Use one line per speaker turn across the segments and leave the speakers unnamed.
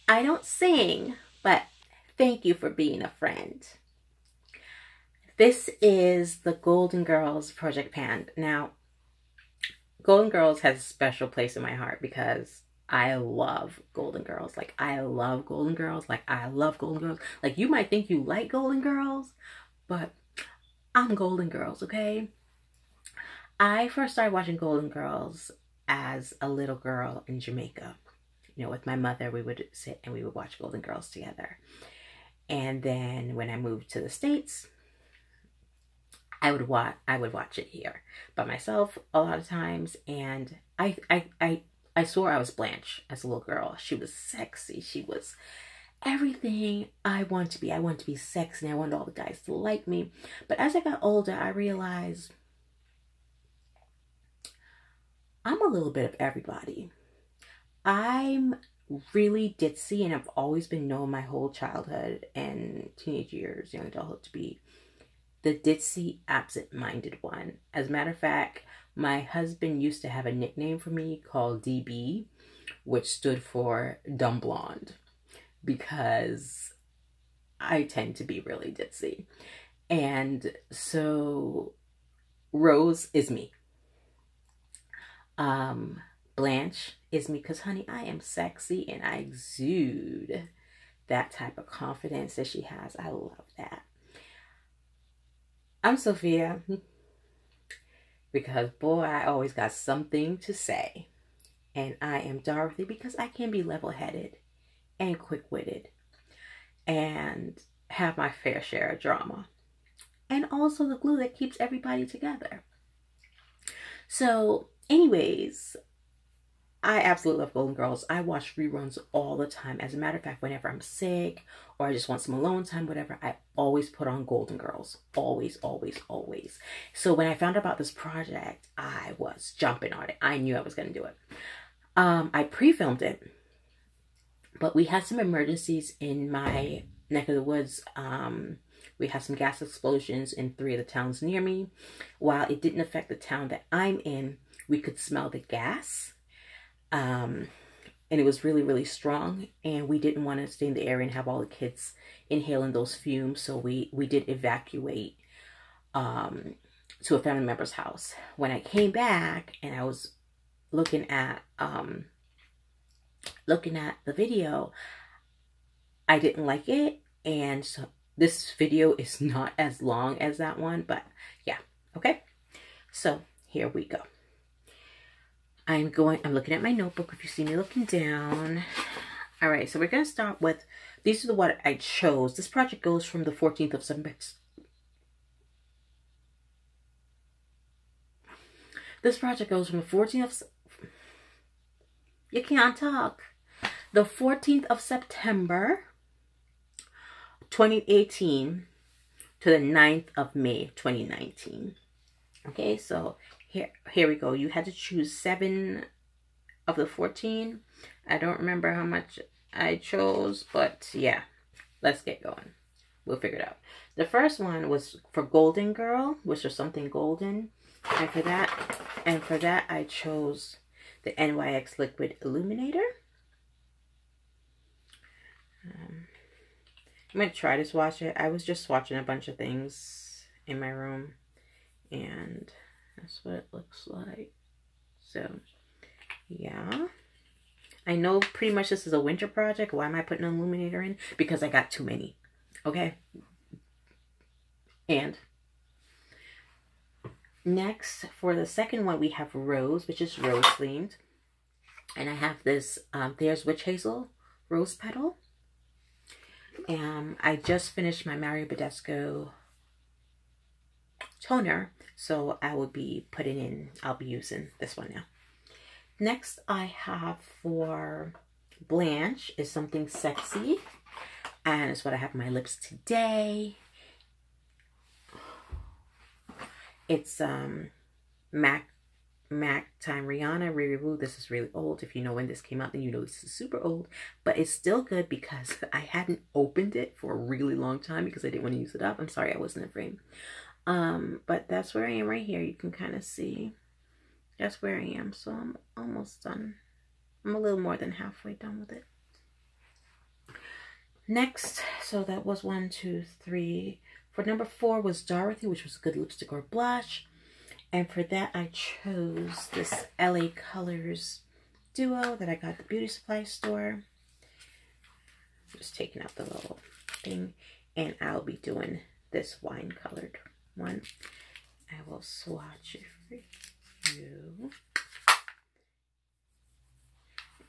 I don't sing, but thank you for being a friend. This is the Golden Girls Project Pan. Now, Golden Girls has a special place in my heart because I love Golden Girls. Like, I love Golden Girls. Like, I love Golden Girls. Like, you might think you like Golden Girls, but I'm Golden Girls, okay? I first started watching Golden Girls as a little girl in Jamaica. You know, with my mother, we would sit and we would watch Golden Girls together. And then when I moved to the States, I would watch it here by myself a lot of times. And I swore I was Blanche as a little girl. She was sexy. She was everything I want to be. I want to be sexy and I wanted all the guys to like me. But as I got older, I realized I'm a little bit of everybody. I'm really ditzy, and I've always been known my whole childhood and teenage years, young adulthood, to be the ditzy, absent-minded one. As a matter of fact, my husband used to have a nickname for me called DB, which stood for Dumb Blonde, because I tend to be really ditzy. And so Rose is me. Blanche is me because, honey, I am sexy and I exude that type of confidence that she has. I love that. I'm Sophia because, boy, I always got something to say. And I am Dorothy because I can be level-headed and quick-witted and have my fair share of drama. And also the glue that keeps everybody together. So, anyways, I absolutely love Golden Girls. I watch reruns all the time. As a matter of fact, whenever I'm sick or I just want some alone time, whatever, I always put on Golden Girls. Always, always, always. So when I found out about this project, I was jumping on it. I knew I was going to do it. I pre-filmed it, but we had some emergencies in my neck of the woods. We had some gas explosions in 3 of the towns near me. While it didn't affect the town that I'm in, we could smell the gas. And it was really, really strong. And we didn't want to stay in the area and have all the kids inhaling those fumes. So we did evacuate to a family member's house. When I came back and I was looking at the video, I didn't like it. And so this video is not as long as that one, but yeah, okay. So here we go. I'm looking at my notebook if you see me looking down. All right, so we're going to start with, these are what I chose. This project goes from the 14th of September. This project goes from the 14th of, you can't talk. The 14th of September, 2018 to the 9th of May, 2019. Okay, so here we go. You had to choose 7 of the 14. I don't remember how much I chose, but yeah, let's get going. We'll figure it out. The first one was for Golden Girl, which was something golden. And for that I chose the NYX Liquid Illuminator. I'm going to try to swatch it. I was just swatching a bunch of things in my room, and that's what it looks like. So, yeah. I know pretty much this is a winter project. Why am I putting an illuminator in? Because I got too many. Okay? And next, for the second one, we have Rose, which is rose themed. And I have this, there's Witch Hazel Rose Petal. I just finished my Mario Badescu toner, so I will be I'll be using this one now. Next I have for Blanche is something sexy, and it's what I have on my lips today. It's MAC Time Rihanna Riri. This is really old. If you know when this came out, then you know this is super old, but it's still good because I hadn't opened it for a really long time because I didn't want to use it up. I'm sorry I wasn't in frame. But that's where I am right here. You can kind of see that's where I am. So I'm almost done. I'm a little more than halfway done with it. Next, so that was 1, 2, 3. For number 4 was Dorothy, which was a good lipstick or blush. And for that, I chose this LA Colors duo that I got at the beauty supply store. Just taking out the little thing. And I'll be doing this wine colored one. I will swatch it for you.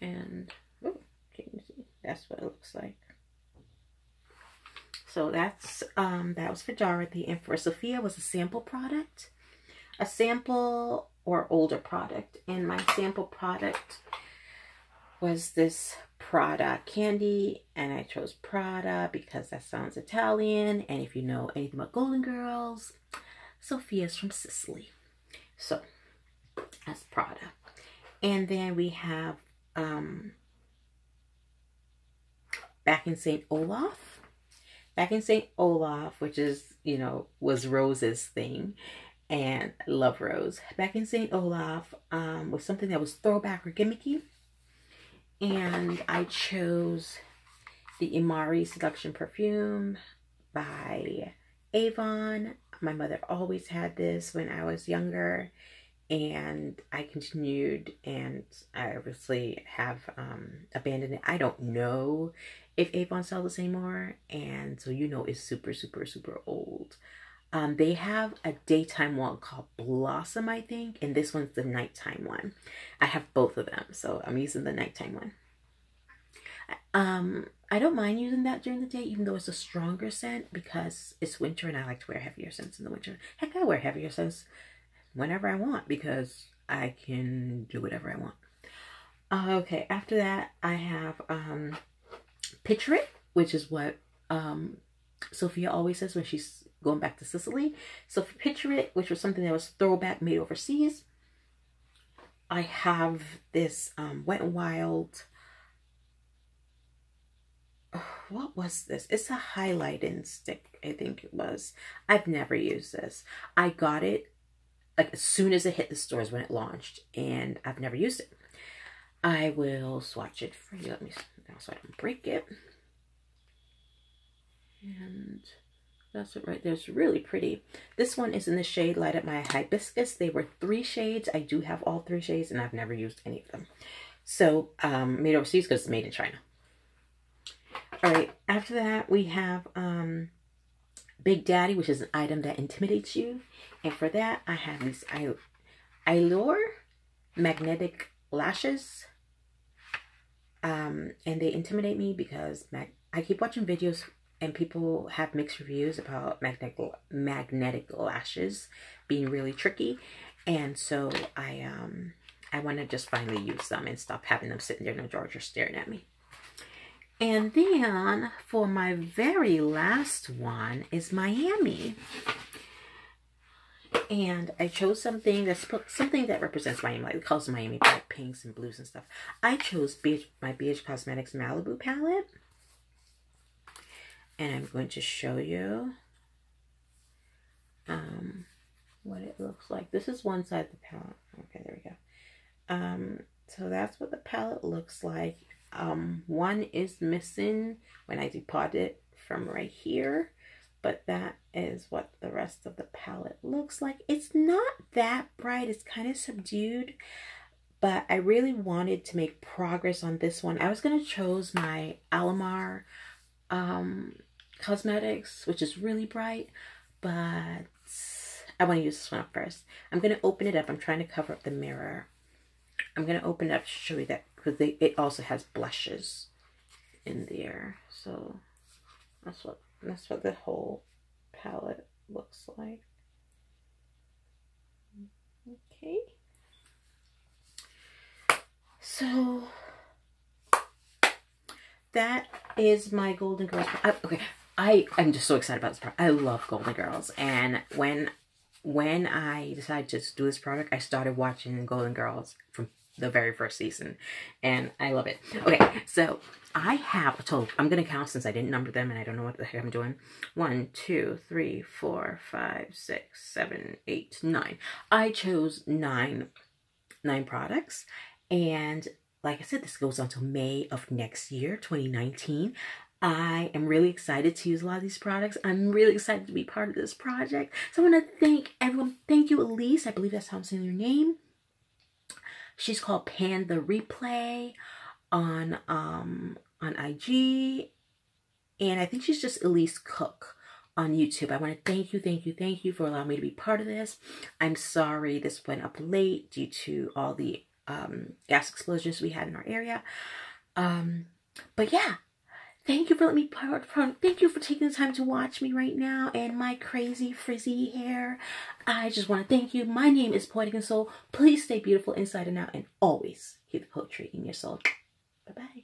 And, oh, can you see? That's what it looks like. So that's, that was for Dorothy. And for Sophia was a sample product. A sample or older product. And my sample product was this Prada candy, and I chose Prada because that sounds Italian, and if you know anything about Golden Girls, Sofia's from Sicily. So that's Prada. And then we have Back in St. Olaf. Back in St. Olaf, which is, you know, was Rose's thing, and I love Rose. Back in St. Olaf was something that was throwback or gimmicky. And I chose the Imari Seduction Perfume by Avon. My mother always had this when I was younger, and I continued, and I obviously have abandoned it. I don't know if Avon sells this anymore, and so you know it's super, super, super old. They have a daytime one called Blossom, I think, and this one's the nighttime one. I have both of them, so I'm using the nighttime one. I don't mind using that during the day, even though it's a stronger scent, because it's winter and I like to wear heavier scents in the winter. Heck, I wear heavier scents whenever I want because I can do whatever I want. Okay, after that, I have Picture It, which is what Sophia always says when she's going back to Sicily. So for Picture It, which was something that was throwback made overseas, I have this Wet n Wild. What was this? It's a highlighting stick, I think it was. I've never used this. I got it like as soon as it hit the stores when it launched, and I've never used it. I will swatch it for you. Let me, so I don't break it. And that's it right there. It's really pretty. This one is in the shade Light Up My Hibiscus. They were 3 shades. I do have all 3 shades, and I've never used any of them. So, made overseas because it's made in China. All right, after that, we have Big Daddy, which is an item that intimidates you. And for that, I have these Allure magnetic lashes. And they intimidate me because I keep watching videos and people have mixed reviews about magnetic lashes being really tricky. And so I want to just finally use them and stop having them sitting there in the drawer just staring at me. And then for my very last one is Miami. And I chose something that's something that represents Miami, like the colors of Miami, like pinks and blues and stuff. I chose my BH Cosmetics Malibu palette. And I'm going to show you what it looks like. This is one side of the palette. Okay, there we go. So that's what the palette looks like. One is missing when I depot it from right here, but that is what the rest of the palette looks like. It's not that bright. It's kind of subdued, but I really wanted to make progress on this one. I was going to choose my Alamar Cosmetics, which is really bright, but I want to use this one up first. I'm going to open it up. I'm trying to cover up the mirror. I'm going to open it up to show you that, because it also has blushes in there. So that's what the whole palette looks like. Okay. So that is my Golden Girls. Okay, I'm just so excited about this product. I love Golden Girls, and when I decided to do this product, I started watching Golden Girls from the very first season, and I love it. Okay, so I have a total, I'm gonna count since I didn't number them and I don't know what the heck I'm doing. 1, 2, 3, 4, 5, 6, 7, 8, 9. I chose nine products, and like I said, this goes on until May of next year, 2019. I am really excited to use a lot of these products. I'm really excited to be part of this project. So I want to thank everyone. Thank you, Elise. I believe that's how I'm saying your name. She's called Pan the Replay on IG. And I think she's just Elise Cook on YouTube. I want to thank you for allowing me to be part of this. I'm sorry this went up late due to all the gas explosions we had in our area. But yeah. Thank you for letting me part from. Thank you for taking the time to watch me right now and my crazy frizzy hair. I just want to thank you. My name is Poetic and Soul. Please stay beautiful inside and out, and always keep the poetry in your soul. Bye bye.